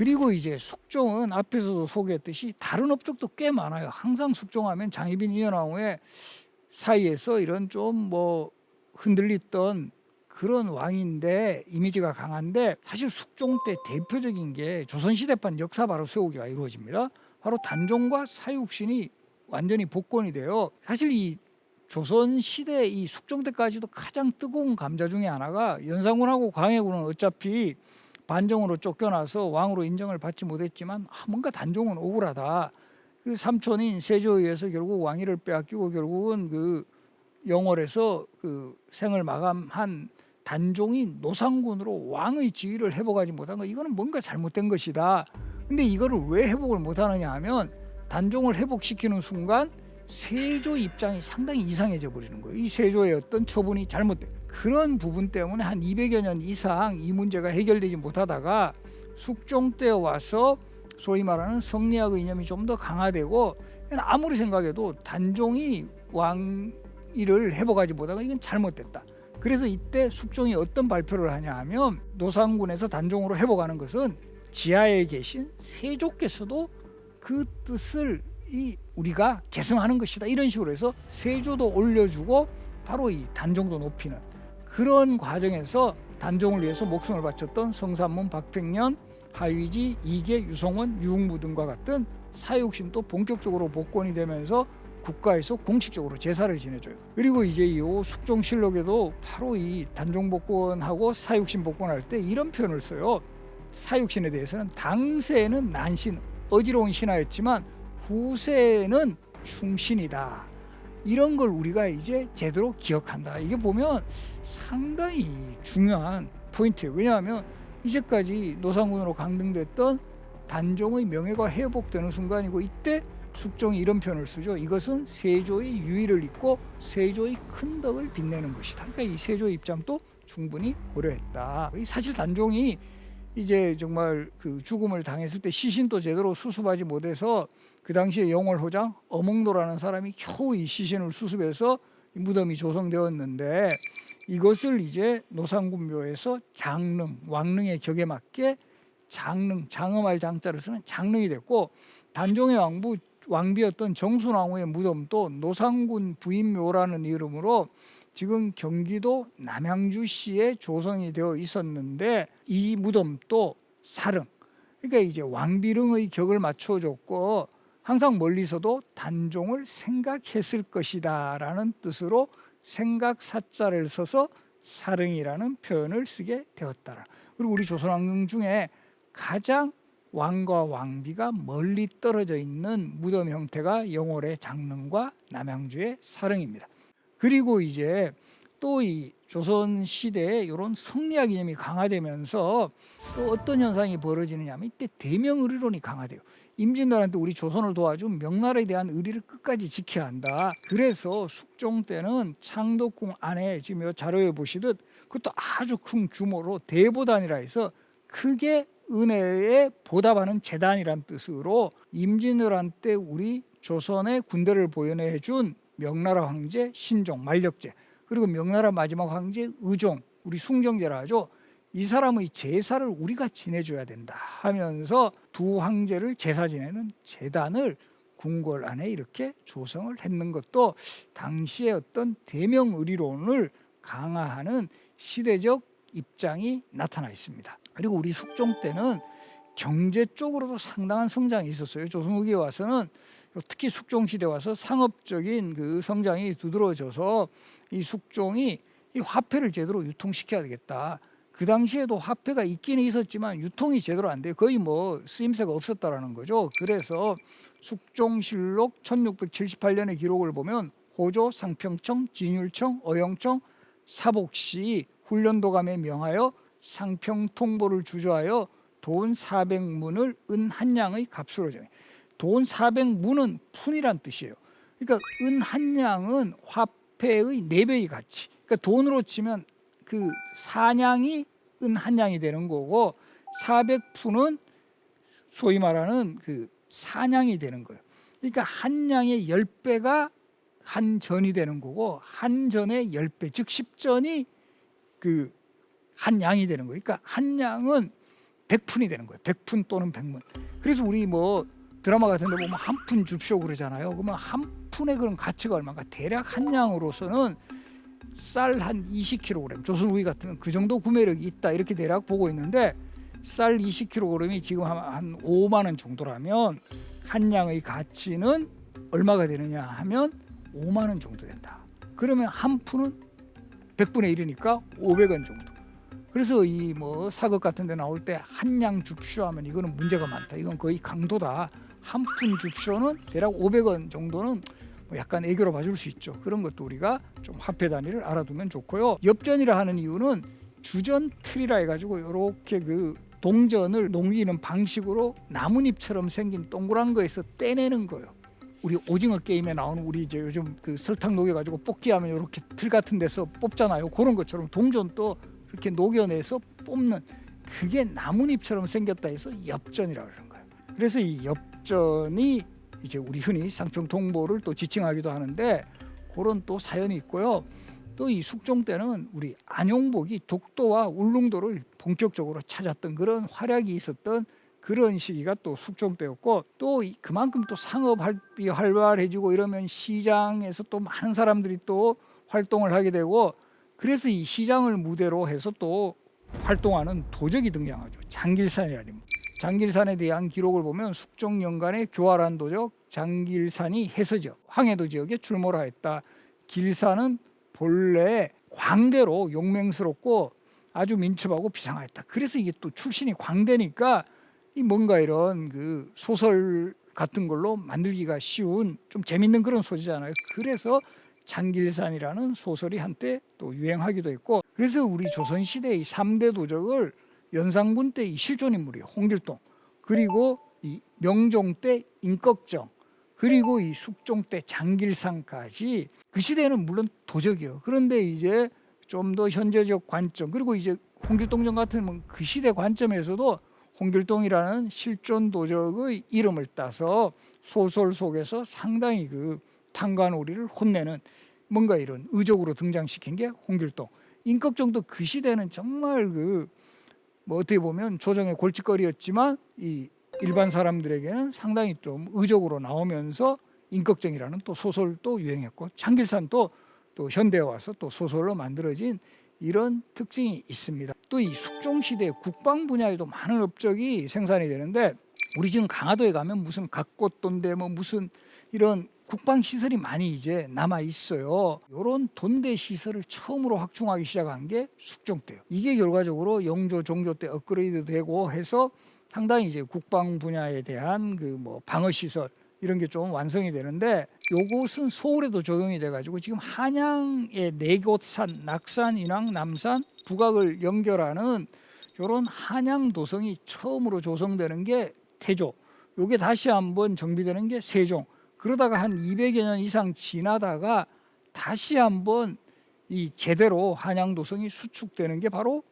그리고 이제 숙종은 앞에서도 소개했듯이 다른 업적도 꽤 많아요. 항상 숙종하면 장희빈 이현왕후의 사이에서 이런 좀 뭐 흔들리던 그런 왕인데 이미지가 강한데, 사실 숙종 때 대표적인 게 조선시대판 역사 바로 세우기가 이루어집니다. 바로 단종과 사육신이 완전히 복권이 돼요. 사실 이 조선시대 이 숙종 때까지도 가장 뜨거운 감자 중에 하나가, 연산군하고 광해군은 어차피 반정으로 쫓겨나서 왕으로 인정을 받지 못했지만 뭔가 단종은 억울하다. 그 삼촌인 세조에 의해서 결국 왕위를 빼앗기고 결국은 그 영월에서 그 생을 마감한 단종이 노상군으로 왕의 지위를 회복하지 못한 거, 이거는 뭔가 잘못된 것이다. 근데 이거를 왜 회복을 못하느냐 하면, 단종을 회복시키는 순간 세조 입장이 상당히 이상해져 버리는 거예요. 이 세조의 어떤 처분이 잘못된 그런 부분 때문에 한 200여 년 이상 이 문제가 해결되지 못하다가 숙종 때 와서 소위 말하는 성리학 이념이 좀 더 강화되고, 아무리 생각해도 단종이 왕위를 회복하지 못하고 이건 잘못됐다. 그래서 이때 숙종이 어떤 발표를 하냐 하면, 노상군에서 단종으로 회복하는 것은 지하에 계신 세조께서도 그 뜻을 우리가 계승하는 것이다, 이런 식으로 해서 세조도 올려주고 바로 이 단종도 높이는 그런 과정에서 단종을 위해서 목숨을 바쳤던 성산문, 박팽년, 하위지, 이계, 유성원, 유흥무 등과 같은 사육신도 본격적으로 복권이 되면서 국가에서 공식적으로 제사를 지내줘요. 그리고 이제 이 숙종실록에도 바로 이 단종 복권하고 사육신 복권할 때 이런 표현을 써요. 사육신에 대해서는 당세에는 난신, 어지러운 신하였지만 후세에는 충신이다. 이런 걸 우리가 이제 제대로 기억한다. 이게 보면 상당히 중요한 포인트예요. 왜냐하면 이제까지 노상군으로 강등됐던 단종의 명예가 회복되는 순간이고, 이때 숙종이 이런 표현을 쓰죠. 이것은 세조의 유의를 잇고 세조의 큰 덕을 빛내는 것이다. 그러니까 이 세조의 입장도 충분히 고려했다. 사실 단종이 이제 정말 그 죽음을 당했을 때 시신도 제대로 수습하지 못해서 그 당시에 영월호장 어몽도라는 사람이 겨우 이 시신을 수습해서 무덤이 조성되었는데, 이것을 이제 노상군묘에서 장릉, 왕릉의 격에 맞게 장릉, 장엄할 장자를 쓰는 장릉이 됐고, 단종의 왕비였던 정순왕후의 무덤도 노상군 부인묘라는 이름으로 지금 경기도 남양주시에 조성이 되어 있었는데, 이 무덤도 사릉, 그러니까 이제 왕비릉의 격을 맞춰줬고, 항상 멀리서도 단종을 생각했을 것이다 라는 뜻으로 생각사자를 써서 사릉이라는 표현을 쓰게 되었다. 그리고 우리 조선왕릉 중에 가장 왕과 왕비가 멀리 떨어져 있는 무덤 형태가 영월의 장릉과 남양주의 사릉입니다. 그리고 이제 또 이 조선 시대에 이런 성리학 이념이 강화되면서 또 어떤 현상이 벌어지느냐 하면, 이때 대명의리론이 강화돼요. 임진왜란때 우리 조선을 도와준 명나라에 대한 의리를 끝까지 지켜야 한다. 그래서 숙종 때는 창덕궁 안에 지금 이 자료에 보시듯 그것도 아주 큰 규모로 대보단이라 해서 크게 은혜에 보답하는 재단이란 뜻으로, 임진왜란 때 우리 조선의 군대를 보현해 준 명나라 황제 신종, 만력제, 그리고 명나라 마지막 황제 의종, 우리 숭정제라 하죠. 이 사람의 제사를 우리가 지내줘야 된다 하면서 두 황제를 제사 지내는 재단을 궁궐 안에 이렇게 조성을 했는 것도 당시의 어떤 대명의리론을 강화하는 시대적 입장이 나타나 있습니다. 그리고 우리 숙종 때는 경제 쪽으로도 상당한 성장이 있었어요. 조선 후기에 와서는 특히 숙종 시대 와서 상업적인 그 성장이 두드러져서 이 숙종이 이 화폐를 제대로 유통시켜야 되겠다. 그 당시에도 화폐가 있기는 있었지만 유통이 제대로 안 돼요. 거의 뭐 쓰임새가 없었다라는 거죠. 그래서 숙종실록 1678년의 기록을 보면 호조, 상평청, 진율청, 어영청, 사복시 훈련도감에 명하여 상평통보를 주저하여 돈 400문을 은 한 양의 값으로 정해. 돈 400문은 푼이란 뜻이에요. 그러니까 은 한 양은 화폐의 4배의 가치. 그러니까 돈으로 치면 그 4냥이 은 한 양이 되는 거고, 400푼은 소위 말하는 그 4냥이 되는 거예요. 그러니까 한 양의 10배가 한 전이 되는 거고, 한 전의 10배, 즉 10전이 그 한 양이 되는 거예요. 그러니까 한 양은 100푼이 되는 거예요. 100푼 또는 100문. 그래서 우리 뭐 드라마 같은 데 보면 한 푼 줍쇼 그러잖아요. 그러면 한 푼의 그런 가치가 얼마인가? 대략 한 양으로서는 쌀 한 20kg, 조선 우유 같으면 그 정도 구매력이 있다 이렇게 대략 보고 있는데, 쌀 20kg이 지금 한 5만 원 정도라면 한 양의 가치는 얼마가 되느냐 하면 5만 원 정도 된다. 그러면 한 푼은 100분의 1이니까 500원 정도. 그래서 이 뭐 사극 같은 데 나올 때 한 양 줍쇼 하면 이거는 문제가 많다. 이건 거의 강도다. 한 푼 줍쇼는 대략 500원 정도는 뭐 약간 애교로 봐줄 수 있죠. 그런 것도 우리가 좀 화폐 단위를 알아두면 좋고요. 엽전이라 하는 이유는 주전 틀이라 해가지고 이렇게 그 동전을 녹이는 방식으로 나뭇잎처럼 생긴 동그란 거에서 떼내는 거예요. 우리 오징어 게임에 나오는, 우리 이제 요즘 그 설탕 녹여가지고 뽑기하면 이렇게 틀 같은 데서 뽑잖아요. 그런 것처럼 동전도 이렇게 녹여내서 뽑는, 그게 나뭇잎처럼 생겼다 해서 엽전이라고 그러는 거예요. 그래서 이 엽전이 이제 우리 흔히 상평통보를 또 지칭하기도 하는데, 그런 또 사연이 있고요. 또 이 숙종 때는 우리 안용복이 독도와 울릉도를 본격적으로 찾았던 그런 활약이 있었던 그런 시기가 또 숙종 때였고, 또 그만큼 또 상업이 활발해지고 이러면 시장에서 또 많은 사람들이 또 활동을 하게 되고, 그래서 이 시장을 무대로 해서 또 활동하는 도적이 등장하죠. 장길산이라는. 장길산에 대한 기록을 보면 숙종연간에 교활한 도적 장길산이 해서죠. 황해도 지역에 출몰 하였다. 길산은 본래 광대로 용맹스럽고 아주 민첩하고 비상하였다. 그래서 이게 또 출신이 광대니까 이 뭔가 이런 그 소설 같은 걸로 만들기가 쉬운 좀 재밌는 그런 소재잖아요. 그래서 장길산이라는 소설이 한때 또 유행하기도 했고, 그래서 우리 조선시대의 3대 도적을 연산군 때 이 실존 인물이에요. 홍길동, 그리고 이 명종 때 임꺽정, 그리고 이 숙종 때 장길산까지. 그 시대에는 물론 도적이에요. 그런데 이제 좀 더 현재적 관점, 그리고 이제 홍길동전 같은 그 시대 관점에서도 홍길동이라는 실존 도적의 이름을 따서 소설 속에서 상당히 그 탄관오리를 혼내는 뭔가 이런 의적으로 등장시킨 게 홍길동. 임꺽정도 그 시대는 정말 그 뭐 어떻게 보면 조정의 골칫거리였지만 이 일반 사람들에게는 상당히 좀 의적으로 나오면서 임꺽정이라는 또 소설도 유행했고, 장길산도 또 현대에 와서 또 소설로 만들어진 이런 특징이 있습니다. 또 이 숙종시대 국방 분야에도 많은 업적이 생산이 되는데, 우리 지금 강화도에 가면 무슨 각꽃돈대 뭐 무슨 이런 국방 시설이 많이 이제 남아 있어요. 이런 돈대 시설을 처음으로 확충하기 시작한 게 숙종 때예요. 이게 결과적으로 영조, 종조 때 업그레이드 되고 해서 상당히 이제 국방 분야에 대한 그 뭐 방어 시설 이런 게 좀 완성이 되는데, 요것은 서울에도 적용이 돼가지고 지금 한양의 내곶산, 낙산, 인왕, 남산, 북악을 연결하는 이런 한양 도성이 처음으로 조성되는 게 태조, 요게 다시 한번 정비되는 게 세종. 그러다가 한 200여 년 이상 지나다가 다시 한번 이 제대로 한양 도성이 수축되는 게 바로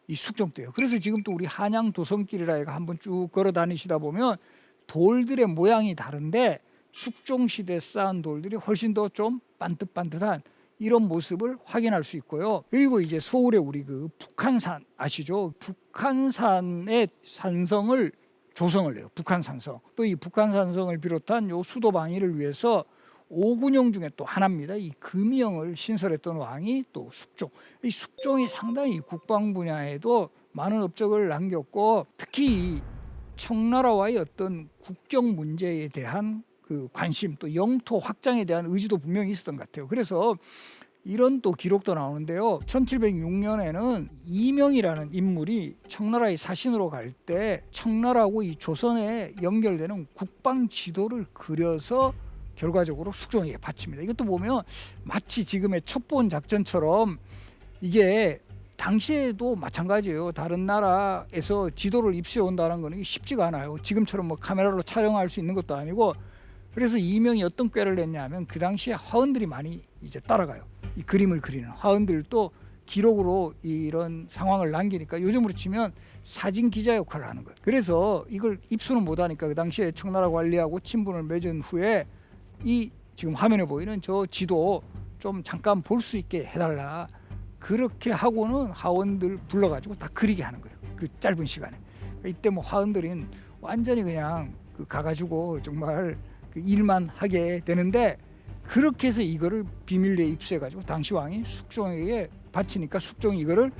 이 숙종 때예요. 그래서 지금 또 우리 한양 도성길이라 해가 한번 쭉 걸어 다니시다 보면 돌들의 모양이 다른데 숙종 시대 쌓은 돌들이 훨씬 더 좀 반듯반듯한 이런 모습을 확인할 수 있고요. 그리고 이제 서울에 우리 그 북한산 아시죠? 북한산의 산성을 조성을 해요. 북한산성. 또 이 북한산성을 비롯한 요 수도 방위를 위해서 오군영 중에 또 하나입니다. 이 금이영을 신설했던 왕이 또 숙종. 이 숙종이 상당히 국방 분야에도 많은 업적을 남겼고, 특히 청나라와의 어떤 국경 문제에 대한 그 관심, 또 영토 확장에 대한 의지도 분명히 있었던 것 같아요. 그래서 이런 또 기록도 나오는데요. 1706년에는 이명이라는 인물이 청나라의 사신으로 갈 때 청나라하고 이 조선에 연결되는 국방 지도를 그려서 결과적으로 숙종에게 바칩니다. 이것도 보면 마치 지금의 첩보원 작전처럼, 이게 당시에도 마찬가지예요. 다른 나라에서 지도를 입수해 온다는 거는 쉽지가 않아요. 지금처럼 뭐 카메라로 촬영할 수 있는 것도 아니고. 그래서 이명이 어떤 꾀를 냈냐면, 그 당시에 화원들이 많이 이제 따라가요. 이 그림을 그리는 화원들도 기록으로 이런 상황을 남기니까 요즘으로 치면 사진 기자 역할을 하는 거예요. 그래서 이걸 입수는 못하니까 그 당시에 청나라 관리하고 친분을 맺은 후에 이 지금 화면에 보이는 저 지도 좀 잠깐 볼 수 있게 해달라. 그렇게 하고는 하원들 불러가지고 다 그리게 하는 거예요. 그 짧은 시간에. 이때 뭐 화원들은 완전히 그냥 가가지고 정말 그 일만 하게 되는데, 그렇게 해서 이거를 비밀리에 입수해가지고 당시 왕이 숙종에게 바치니까 숙종이 이거를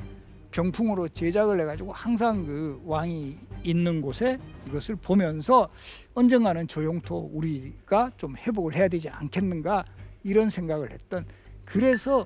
병풍으로 제작을 해가지고 항상 그 왕이 있는 곳에 이것을 보면서 언젠가는 저 영토 우리가 좀 회복을 해야 되지 않겠는가, 이런 생각을 했던. 그래서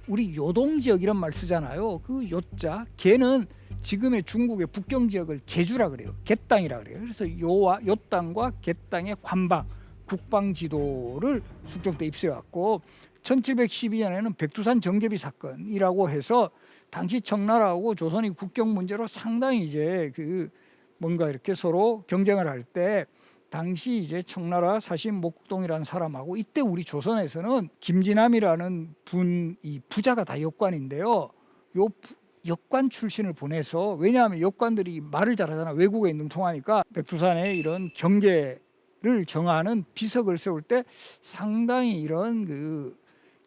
우리 요동 지역 이런 말 쓰잖아요. 그 요자, 걔는 지금의 중국의 북경 지역을 개주라 그래요. 갯땅이라 그래요. 그래서 요 땅과 갯땅의 관방, 국방 지도를 숙종 때 입수해 왔고, 1712년에는 백두산 정개비 사건이라고 해서 당시 청나라하고 조선이 국경 문제로 상당히 이제 그 뭔가 이렇게 서로 경쟁을 할 때, 당시 이제 청나라 사신 목동이라는 사람하고, 이때 우리 조선에서는 김진함이라는 이 부자가 다 역관인데요. 요 역관 출신을 보내서, 왜냐하면 역관들이 말을 잘하잖아. 외국에 능통하니까 백두산에 이런 경계를 정하는 비석을 세울 때 상당히 이런 그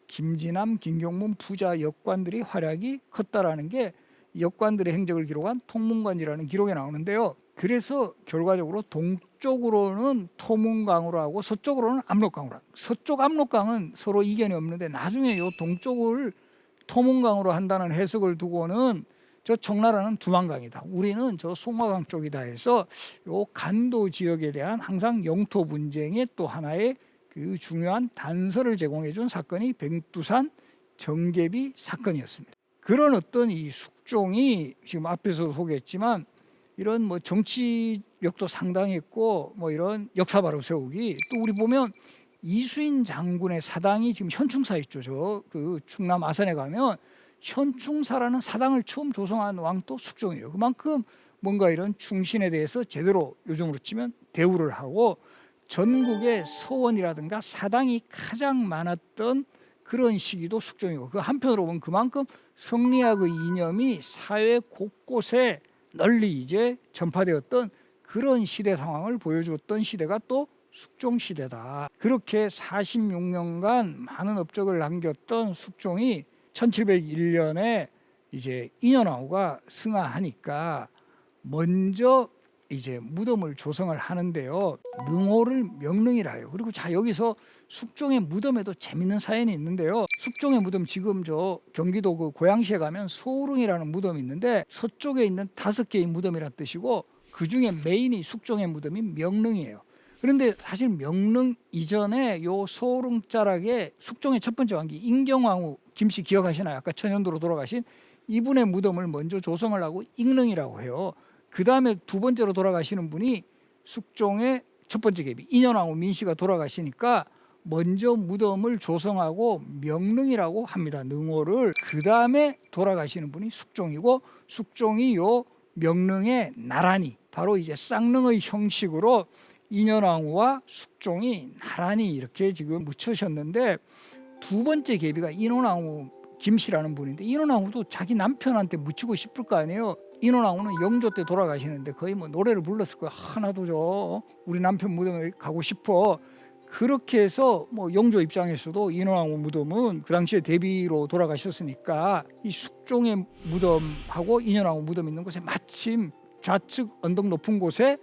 김진함, 김경문 부자 역관들이 활약이 컸다라는 게 역관들의 행적을 기록한 통문관이라는 기록에 나오는데요. 그래서 결과적으로 동쪽으로는 토문강으로 하고 서쪽으로는 압록강으로 하고, 서쪽 압록강은 서로 이견이 없는데 나중에 요 동쪽을 토문강으로 한다는 해석을 두고는 저 청나라는 두만강이다, 우리는 저 송화강 쪽이다 해서 요 간도 지역에 대한 항상 영토 분쟁의 또 하나의 그 중요한 단서를 제공해 준 사건이 백두산 정개비 사건이었습니다. 그런 어떤 이 숙종이 지금 앞에서 소개했지만 이런 뭐 정치력도 상당했고, 뭐 이런 역사 바로 세우기, 또 우리 보면 이수인 장군의 사당이 지금 현충사 있죠. 저 그 충남 아산에 가면 현충사라는 사당을 처음 조성한 왕도 숙종이에요. 그만큼 뭔가 이런 충신에 대해서 제대로 요즘으로 치면 대우를 하고, 전국의 서원이라든가 사당이 가장 많았던 그런 시기도 숙종이고, 그 한편으로 보면 그만큼 성리학의 이념이 사회 곳곳에 널리 이제 전파되었던 그런 시대 상황을 보여주었던 시대가 또 숙종 시대다. 그렇게 46년간 많은 업적을 남겼던 숙종이 1701년에 이제 인현왕후가 승하하니까 먼저 이제 무덤을 조성을 하는데요. 능호를 명릉이라 해요. 그리고 자, 여기서 숙종의 무덤에도 재밌는 사연이 있는데요. 숙종의 무덤, 지금 저 경기도 그 고양시에 가면 소릉이라는 무덤이 있는데, 서쪽에 있는 5개의 무덤이란 뜻이고, 그 중에 메인이 숙종의 무덤이 명릉이에요. 그런데 사실 명릉 이전에 요 소릉 자락에 숙종의 첫 번째 왕기 인경왕후 김씨 기억하시나요? 아까 천연도로 돌아가신 이분의 무덤을 먼저 조성을 하고 익릉이라고 해요. 그 다음에 두 번째로 돌아가시는 분이 숙종의 첫 번째 계비 인현왕후 민씨가 돌아가시니까 먼저 무덤을 조성하고 명릉이라고 합니다. 능호를. 그 다음에 돌아가시는 분이 숙종이고, 숙종이 요 명릉에 나란히, 바로 이제 쌍릉의 형식으로 인현왕후와 숙종이 나란히 이렇게 지금 묻혀셨는데, 두 번째 계비가 인원왕후 김씨라는 분인데, 인원왕후도 자기 남편한테 묻히고 싶을 거 아니에요. 인원왕후는 영조 때 돌아가시는데 거의 뭐 노래를 불렀을 거예요. 하나도 저 우리 남편 무덤에 가고 싶어. 그렇게 해서 뭐 영조 입장에서도 인원왕후 무덤은 그 당시에 대비로 돌아가셨으니까 이 숙종의 무덤하고 인현왕후 무덤 있는 곳에 마침 좌측 언덕 높은 곳에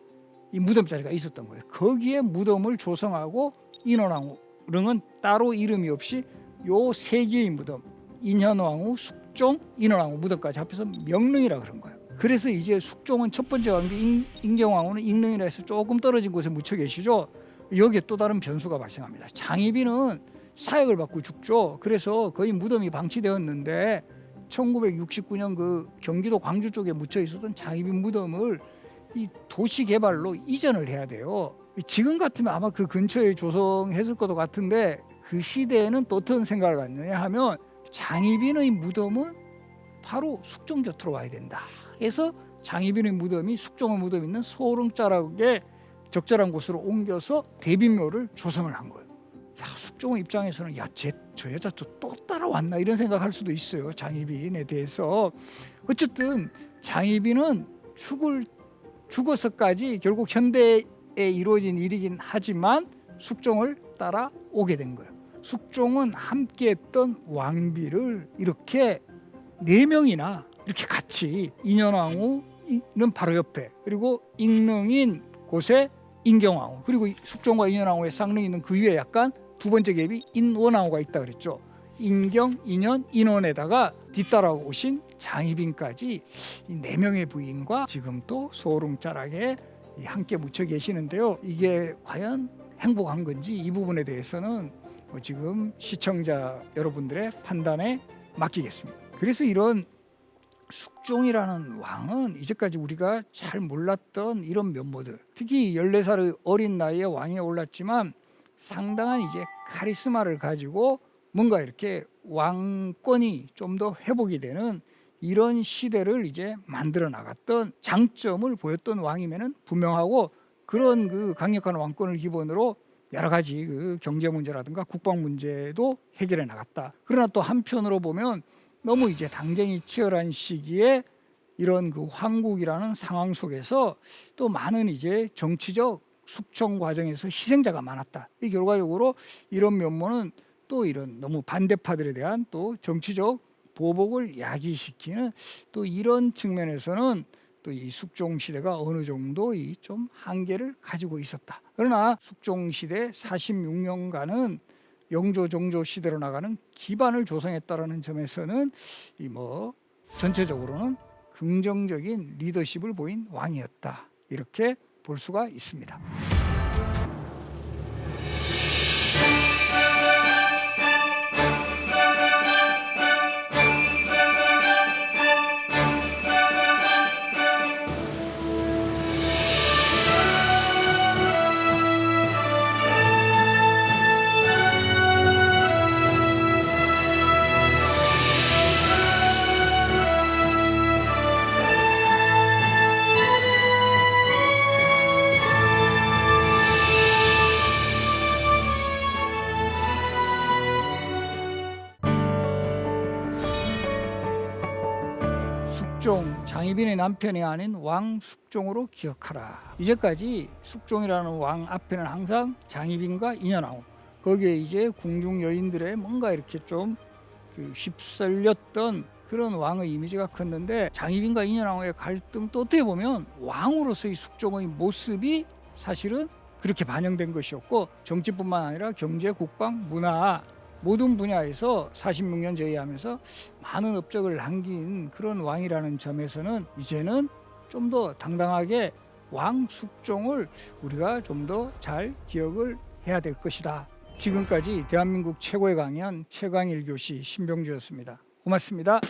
이 무덤 자리가 있었던 거예요. 거기에 무덤을 조성하고 인원왕후는 따로 이름이 없이 요 세 개의 무덤, 인현왕후, 숙종, 인원왕후 무덤까지 합해서 명릉이라 그런 거예요. 그래서 이제 숙종은 첫 번째 왕비 인경왕후는 익릉이라 해서 조금 떨어진 곳에 묻혀 계시죠. 여기에 또 다른 변수가 발생합니다. 장희빈은 사역을 받고 죽죠. 그래서 거의 무덤이 방치되었는데 1969년 그 경기도 광주 쪽에 묻혀 있었던 장희빈 무덤을 이 도시 개발로 이전을 해야 돼요. 지금 같으면 아마 그 근처에 조성했을 것도 같은데, 그 시대에는 또 어떤 생각을 갖느냐 하면 장희빈의 무덤은 바로 숙종 곁으로 와야 된다. 그래서 장희빈의 무덤이 숙종의 무덤 있는 소릉자락에 적절한 곳으로 옮겨서 대비묘를 조성을 한 거예요. 야, 숙종의 입장에서는 저 여자 또 따라왔나 이런 생각할 수도 있어요. 장희빈에 대해서. 어쨌든 장희빈은 죽어서까지 결국 현대에 이루어진 일이긴 하지만 숙종을 따라오게 된 거예요. 숙종은 함께했던 왕비를 이렇게 4명이나 이렇게 같이 인현왕후, 이는 바로 옆에, 그리고 익릉인 곳에 인경왕후, 그리고 숙종과 인현왕후의 쌍릉이 있는 그 위에 약간 두 번째 갭이 인원왕후가 있다 그랬죠. 인경, 인현, 인원에다가 뒤따라 오신 장희빈까지 이 4명의 부인과 지금 또 소름자락에 함께 묻혀 계시는데요. 이게 과연 행복한 건지 이 부분에 대해서는 지금 시청자 여러분들의 판단에 맡기겠습니다. 그래서 이런 숙종이라는 왕은 이제까지 우리가 잘 몰랐던 이런 면모들, 특히 14살의 어린 나이에 왕에 올랐지만 상당한 이제 카리스마를 가지고 뭔가 이렇게 왕권이 좀 더 회복이 되는 이런 시대를 이제 만들어 나갔던 장점을 보였던 왕이면은 분명하고, 그런 그 강력한 왕권을 기본으로 여러 가지 그 경제 문제라든가 국방 문제도 해결해 나갔다. 그러나 또 한편으로 보면 너무 이제 당쟁이 치열한 시기에 이런 그 황국이라는 상황 속에서 또 많은 이제 정치적 숙청 과정에서 희생자가 많았다. 이 결과적으로 이런 면모는 또 이런 너무 반대파들에 대한 또 정치적 보복을 야기시키는 또 이런 측면에서는 또 이 숙종 시대가 어느 정도 이 좀 한계를 가지고 있었다. 그러나 숙종 시대 46년간은 영조 정조 시대로 나가는 기반을 조성했다라는 점에서는 이 뭐 전체적으로는 긍정적인 리더십을 보인 왕이었다, 이렇게 볼 수가 있습니다. 숙종, 장희빈의 남편이 아닌 왕 숙종으로 기억하라. 이제까지 숙종이라는 왕 앞에는 항상 장희빈과 인현왕후, 거기에 이제 궁중 여인들의 뭔가 이렇게 좀 휩쓸렸던 그런 왕의 이미지가 컸는데, 장희빈과 인현왕후의 갈등도 어떻게 보면 왕으로서의 숙종의 모습이 사실은 그렇게 반영된 것이었고, 정치뿐만 아니라 경제, 국방, 문화 모든 분야에서 46년 제위하면서 많은 업적을 남긴 그런 왕이라는 점에서는 이제는 좀 더 당당하게 왕 숙종을 우리가 좀 더 잘 기억을 해야 될 것이다. 지금까지 대한민국 최고의 강연 최강일 교시 신병주였습니다. 고맙습니다.